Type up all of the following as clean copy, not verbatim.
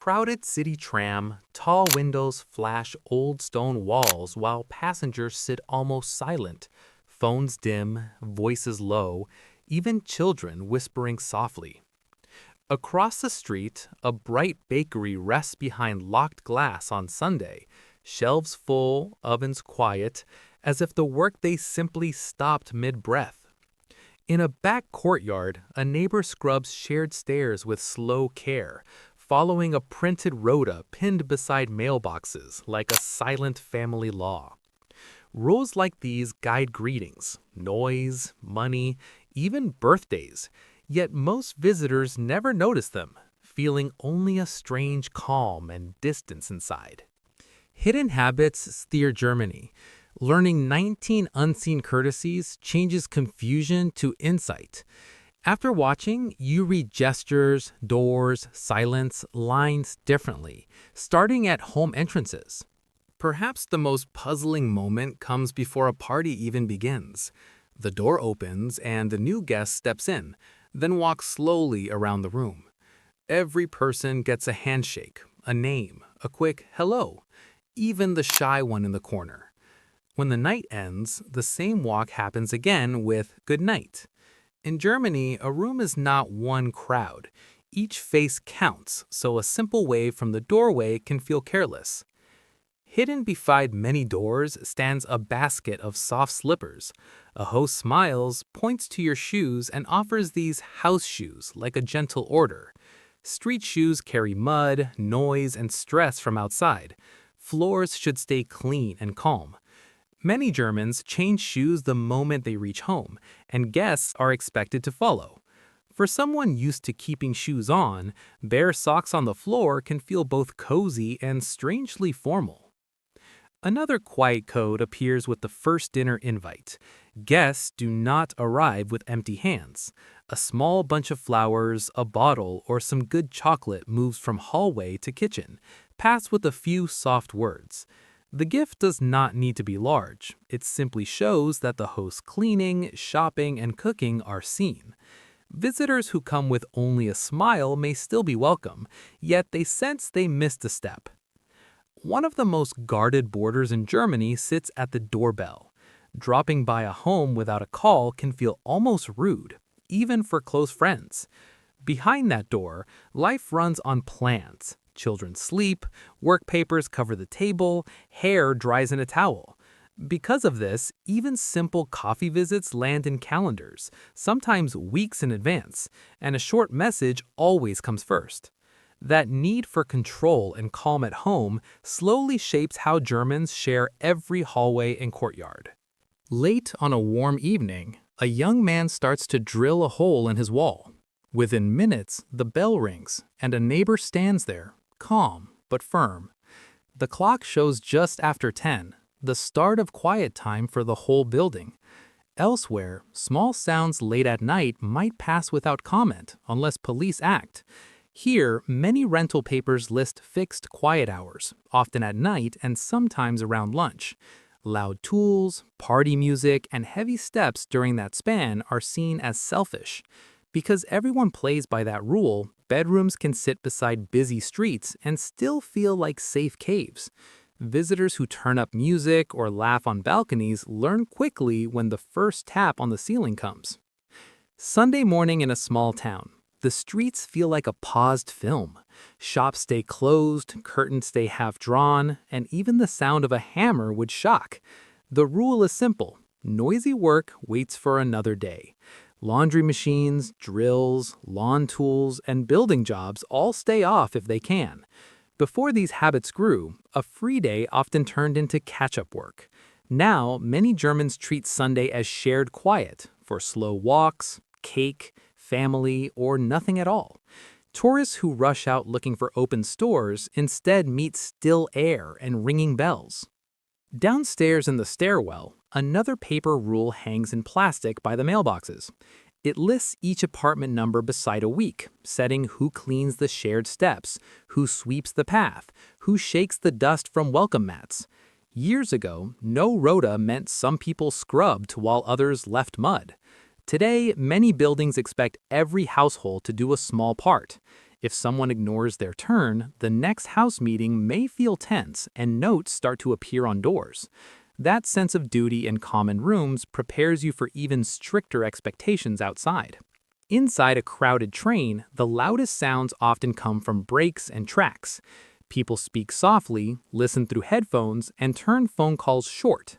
Crowded city tram, tall windows flash old stone walls while passengers sit almost silent, phones dim, voices low, even children whispering softly. Across the street, a bright bakery rests behind locked glass on Sunday, shelves full, ovens quiet, as if the workday simply stopped mid-breath. In a back courtyard, a neighbor scrubs shared stairs with slow care, following a printed rota pinned beside mailboxes like a silent family law. Rules like these guide greetings, noise, money, even birthdays, yet most visitors never notice them, feeling only a strange calm and distance inside. Hidden Habits Steer Germany. Learning 19 unseen courtesies changes confusion to insight. After watching, you read gestures, doors, silence, lines differently, starting at home entrances. Perhaps the most puzzling moment comes before a party even begins. The door opens and the new guest steps in, then walks slowly around the room. Every person gets a handshake, a name, a quick hello, even the shy one in the corner. When the night ends, the same walk happens again with good night. In Germany, a room is not one crowd. Each face counts, so a simple wave from the doorway can feel careless. Hidden beside many doors stands a basket of soft slippers. A host smiles, points to your shoes, and offers these house shoes like a gentle order. Street shoes carry mud, noise, and stress from outside. Floors should stay clean and calm. Many Germans change shoes the moment they reach home, and guests are expected to follow. For someone used to keeping shoes on, bare socks on the floor can feel both cozy and strangely formal. Another quiet code appears with the first dinner invite. Guests do not arrive with empty hands. A small bunch of flowers, a bottle, or some good chocolate moves from hallway to kitchen, passed with a few soft words. The gift does not need to be large. It simply shows that the host's cleaning, shopping, and cooking are seen. Visitors who come with only a smile may still be welcome, yet they sense they missed a step. One of the most guarded borders in Germany sits at the doorbell. Dropping by a home without a call can feel almost rude, even for close friends. Behind that door, life runs on plans. Children sleep, work papers cover the table, hair dries in a towel. Because of this, even simple coffee visits land in calendars, sometimes weeks in advance, and a short message always comes first. That need for control and calm at home slowly shapes how Germans share every hallway and courtyard. Late on a warm evening, a young man starts to drill a hole in his wall. Within minutes, the bell rings, and a neighbor stands there, calm but firm. The clock shows just after 10, the start of quiet time for the whole building. Elsewhere, small sounds late at night might pass without comment unless police act. Here, many rental papers list fixed quiet hours, often at night and sometimes around lunch. Loud tools, party music, and heavy steps during that span are seen as selfish. Because everyone plays by that rule, bedrooms can sit beside busy streets and still feel like safe caves. Visitors who turn up music or laugh on balconies learn quickly when the first tap on the ceiling comes. Sunday morning in a small town. The streets feel like a paused film. Shops stay closed, curtains stay half drawn, and even the sound of a hammer would shock. The rule is simple. Noisy work waits for another day. Laundry machines, drills, lawn tools, and building jobs all stay off if they can. Before these habits grew, a free day often turned into catch-up work. Now, many Germans treat Sunday as shared quiet for slow walks, cake, family, or nothing at all. Tourists who rush out looking for open stores instead meet still air and ringing bells. Downstairs in the stairwell, another paper rule hangs in plastic by the mailboxes. It lists each apartment number beside a week, setting who cleans the shared steps, who sweeps the path, who shakes the dust from welcome mats. Years ago, no rota meant some people scrubbed while others left mud. Today, many buildings expect every household to do a small part. If someone ignores their turn, the next house meeting may feel tense and notes start to appear on doors. That sense of duty in common rooms prepares you for even stricter expectations outside. Inside a crowded train, the loudest sounds often come from brakes and tracks. People speak softly, listen through headphones, and turn phone calls short.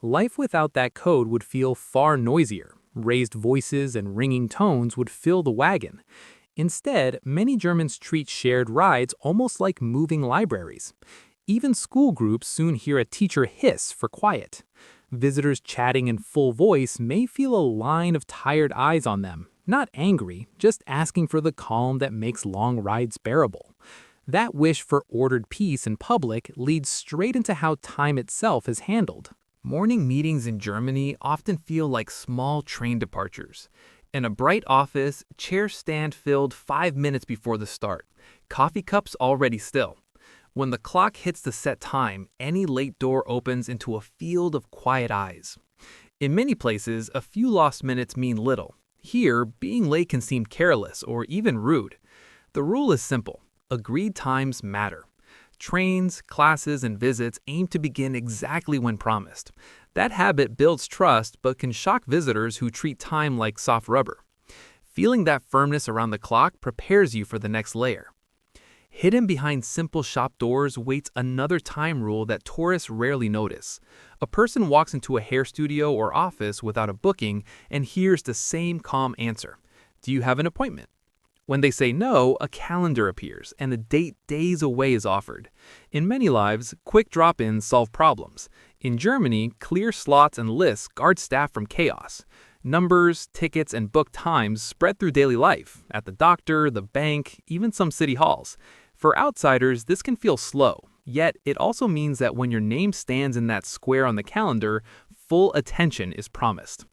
Life without that code would feel far noisier. Raised voices and ringing tones would fill the wagon. Instead, many Germans treat shared rides almost like moving libraries. Even school groups soon hear a teacher hiss for quiet. Visitors chatting in full voice may feel a line of tired eyes on them, not angry, just asking for the calm that makes long rides bearable. That wish for ordered peace in public leads straight into how time itself is handled. Morning meetings in Germany often feel like small train departures. In a bright office, chairs stand filled 5 minutes before the start, coffee cups already still. When the clock hits the set time, any late door opens into a field of quiet eyes. In many places, a few lost minutes mean little. Here, being late can seem careless or even rude. The rule is simple. Agreed times matter. Trains, classes, and visits aim to begin exactly when promised. That habit builds trust but can shock visitors who treat time like soft rubber. Feeling that firmness around the clock prepares you for the next layer. Hidden behind simple shop doors waits another time rule that tourists rarely notice. A person walks into a hair studio or office without a booking and hears the same calm answer. Do you have an appointment? When they say no, a calendar appears and a date days away is offered. In many lives, quick drop-ins solve problems. In Germany, clear slots and lists guard staff from chaos. Numbers, tickets, and booked times spread through daily life, at the doctor, the bank, even some city halls. For outsiders, this can feel slow, yet it also means that when your name stands in that square on the calendar, full attention is promised.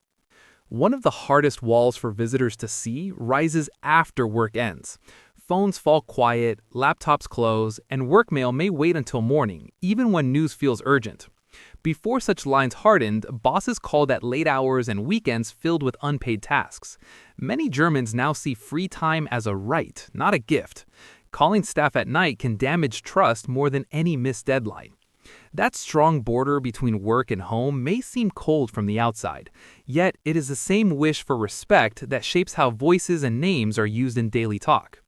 One of the hardest walls for visitors to see rises after work ends. Phones fall quiet, laptops close, and work mail may wait until morning, even when news feels urgent. Before such lines hardened, bosses called at late hours and weekends filled with unpaid tasks. Many Germans now see free time as a right, not a gift. Calling staff at night can damage trust more than any missed deadline. That strong border between work and home may seem cold from the outside, yet it is the same wish for respect that shapes how voices and names are used in daily talk.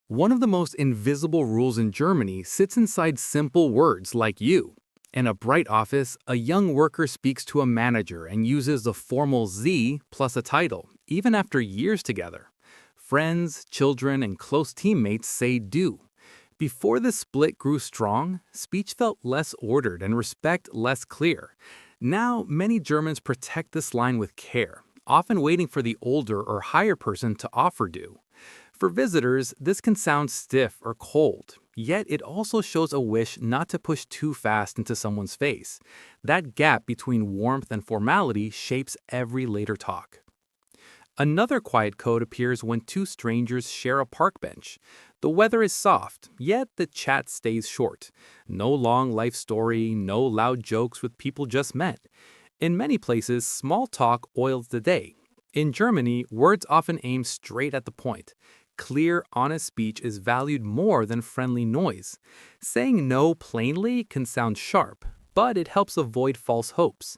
One of the most invisible rules in Germany sits inside simple words like you. In a bright office, a young worker speaks to a manager and uses the formal Sie plus a title, even after years together. Friends, children, and close teammates say du. Before the split grew strong, speech felt less ordered and respect less clear. Now, many Germans protect this line with care, often waiting for the older or higher person to offer du. For visitors, this can sound stiff or cold, yet it also shows a wish not to push too fast into someone's face. That gap between warmth and formality shapes every later talk. Another quiet code appears when two strangers share a park bench. The weather is soft, yet the chat stays short. No long life story, no loud jokes with people just met. In many places, small talk oils the day. In Germany, words often aim straight at the point. Clear, honest speech is valued more than friendly noise. Saying no plainly can sound sharp, but it helps avoid false hopes.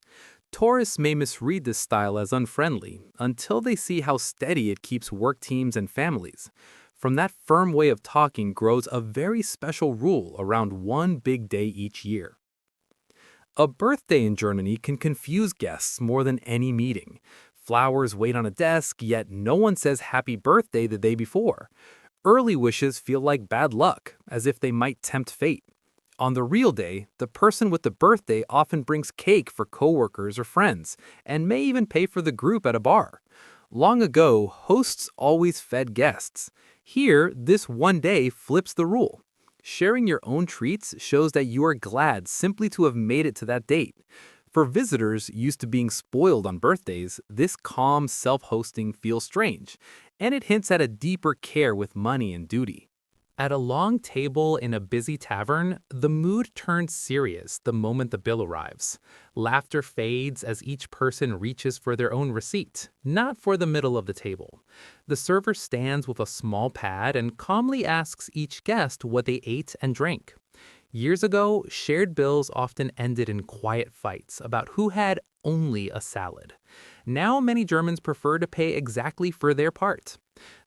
Tourists may misread this style as unfriendly until they see how steady it keeps work teams and families. From that firm way of talking grows a very special rule around one big day each year. A birthday in Germany can confuse guests more than any meeting. Flowers wait on a desk, yet no one says happy birthday the day before. Early wishes feel like bad luck, as if they might tempt fate. On the real day, the person with the birthday often brings cake for coworkers or friends, and may even pay for the group at a bar. Long ago, hosts always fed guests. Here, this one day flips the rule. Sharing your own treats shows that you are glad simply to have made it to that date. For visitors used to being spoiled on birthdays, this calm self-hosting feels strange, and it hints at a deeper care with money and duty. At a long table in a busy tavern, the mood turns serious the moment the bill arrives. Laughter fades as each person reaches for their own receipt, not for the middle of the table. The server stands with a small pad and calmly asks each guest what they ate and drank. Years ago, shared bills often ended in quiet fights about who had only a salad. Now, many Germans prefer to pay exactly for their part.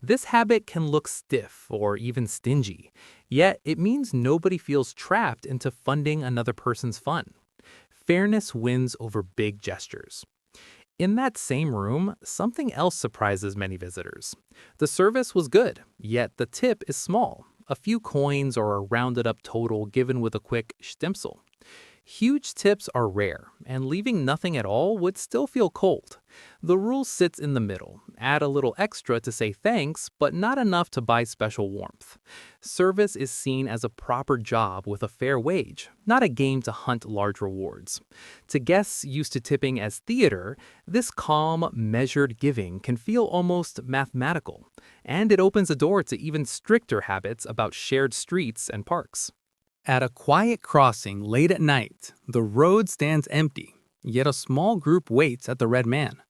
This habit can look stiff or even stingy, yet it means nobody feels trapped into funding another person's fun. Fairness wins over big gestures. In that same room, something else surprises many visitors. The service was good, yet the tip is small, a few coins or a rounded up total given with a quick Stimmel. Huge tips are rare, and leaving nothing at all would still feel cold. The rule sits in the middle. Add a little extra to say thanks, but not enough to buy special warmth. Service is seen as a proper job with a fair wage, not a game to hunt large rewards. To guests used to tipping as theater, this calm, measured giving can feel almost mathematical, and it opens a door to even stricter habits about shared streets and parks. At a quiet crossing late at night, the road stands empty, yet a small group waits at the red man.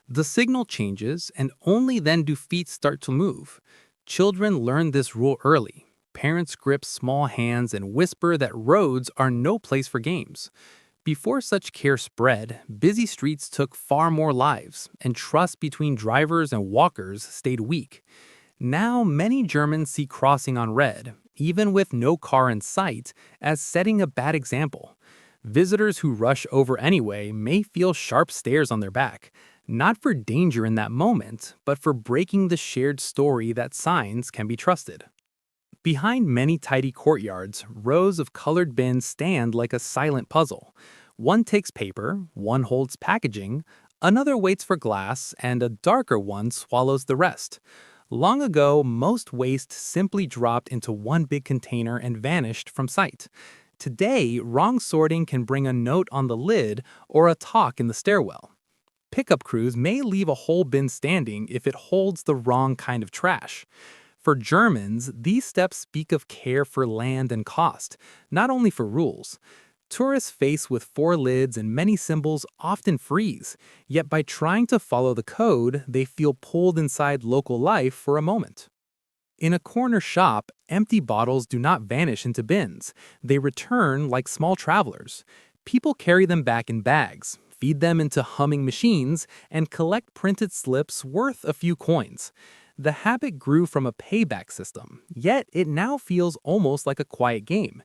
The signal changes, and only then do feet start to move. Children learn this rule early. Parents grip small hands and whisper that roads are no place for games. Before such care spread, busy streets took far more lives, and trust between drivers and walkers stayed weak. Now, many Germans see crossing on red, even with no car in sight, as setting a bad example. Visitors who rush over anyway may feel sharp stares on their back, not for danger in that moment, but for breaking the shared story that signs can be trusted. Behind many tidy courtyards, rows of colored bins stand like a silent puzzle. One takes paper, one holds packaging, another waits for glass, and a darker one swallows the rest. Long ago, most waste simply dropped into one big container and vanished from sight. Today, wrong sorting can bring a note on the lid or a talk in the stairwell. Pickup crews may leave a whole bin standing if it holds the wrong kind of trash. For Germans, these steps speak of care for land and cost, not only for rules. Tourists faced with four lids and many symbols often freeze, yet by trying to follow the code, they feel pulled inside local life for a moment. In a corner shop, empty bottles do not vanish into bins. They return like small travelers. People carry them back in bags, feed them into humming machines, and collect printed slips worth a few coins. The habit grew from a payback system, yet it now feels almost like a quiet game.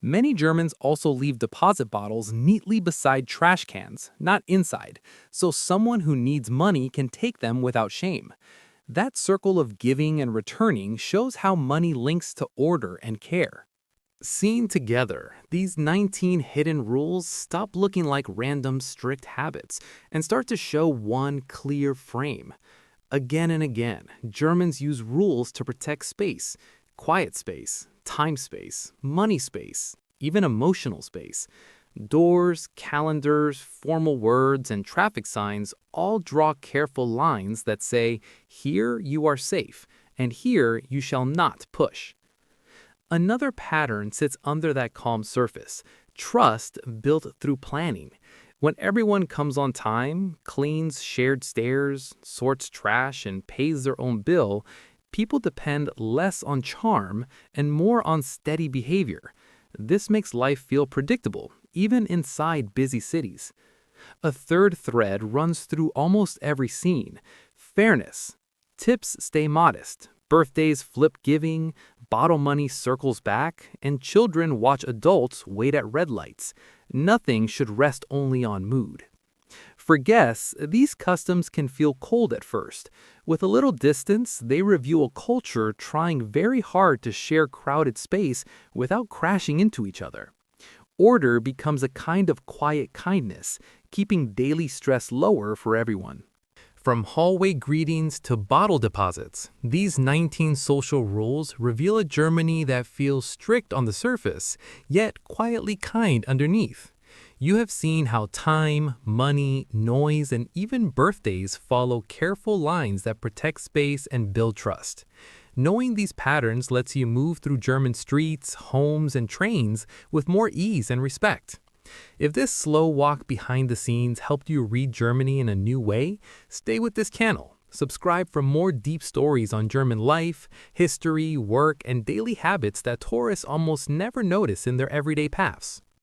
Many Germans also leave deposit bottles neatly beside trash cans, not inside, so someone who needs money can take them without shame. That circle of giving and returning shows how money links to order and care. Seen together, these 19 hidden rules stop looking like random strict habits and start to show one clear frame. Again and again, Germans use rules to protect space, quiet space, time space, money space, even emotional space. Doors, calendars, formal words, and traffic signs all draw careful lines that say, "Here you are safe," and "Here you shall not push." Another pattern sits under that calm surface: trust built through planning. When everyone comes on time, cleans shared stairs, sorts trash, and pays their own bill, people depend less on charm and more on steady behavior. This makes life feel predictable, even inside busy cities. A third thread runs through almost every scene: fairness. Tips stay modest, birthdays flip giving, bottle money circles back, and children watch adults wait at red lights. Nothing should rest only on mood. For guests, these customs can feel cold at first. With a little distance, they reveal a culture trying very hard to share crowded space without crashing into each other. Order becomes a kind of quiet kindness, keeping daily stress lower for everyone. From hallway greetings to bottle deposits, these 19 social rules reveal a Germany that feels strict on the surface, yet quietly kind underneath. You have seen how time, money, noise, and even birthdays follow careful lines that protect space and build trust. Knowing these patterns lets you move through German streets, homes, and trains with more ease and respect. If this slow walk behind the scenes helped you read Germany in a new way, stay with this channel. Subscribe for more deep stories on German life, history, work, and daily habits that tourists almost never notice in their everyday paths.